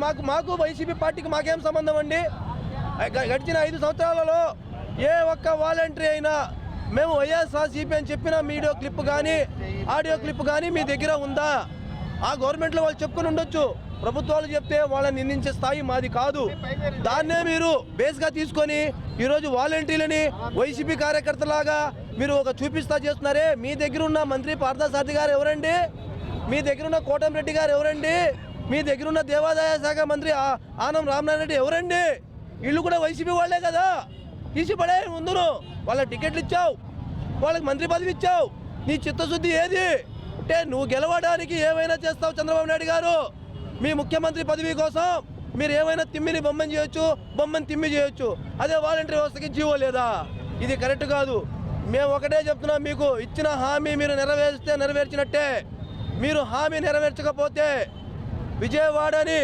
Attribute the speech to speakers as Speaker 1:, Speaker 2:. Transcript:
Speaker 1: మాకు వైసీపీ పార్టీకి మాకేం సంబంధం అండి? గడిచిన 5 సంవత్సరాలలో ఏ ఒక్క వాలంటరీ అయినా మేము వైఎస్ఆర్సీపీ అని చెప్పిన వీడియో క్లిప్ కానీ ఆడియో క్లిప్ కానీ మీ దగ్గర ఉందా? ఆ గవర్నమెంట్లో వాళ్ళు చెప్పుకుని ఉండొచ్చు, ప్రభుత్వాలు చెప్తే వాళ్ళని నిందించే స్థాయి మాది కాదు. దాన్నే మీరు బేస్గా తీసుకొని ఈరోజు వాలంటీర్లని వైసీపీ కార్యకర్తలాగా మీరు ఒక చూపిస్తా చేస్తున్నారే. మీ దగ్గర ఉన్న మంత్రి పార్థసారథి గారు ఎవరండి? మీ దగ్గర ఉన్న కోటంరెడ్డి గారు ఎవరండి? మీ దగ్గర ఉన్న దేవాదాయ శాఖ మంత్రి ఆనం రామనారాయణ రెడ్డి ఎవరండి? వీళ్ళు కూడా వైసీపీ వాళ్ళే కదా. తీసి పడే ముందును వాళ్ళ టికెట్లు ఇచ్చావు, వాళ్ళకి మంత్రి పదవి ఇచ్చావు. నీ చిత్తశుద్ధి ఏది? అంటే నువ్వు గెలవడానికి ఏమైనా చేస్తావు చంద్రబాబు నాయుడు గారు. మీ ముఖ్యమంత్రి పదవి కోసం మీరు ఏమైనా తిమ్మిని బొమ్మని చేయొచ్చు, బొమ్మని తిమ్మి చేయొచ్చు. అదే వాలంటరీ వ్యవస్థకి జీవో లేదా? ఇది కరెక్ట్ కాదు. మేము ఒకటే చెప్తున్నాం, మీకు ఇచ్చిన హామీ మీరు నెరవేర్చినట్టే. మీరు హామీ నెరవేర్చకపోతే విజయవాడని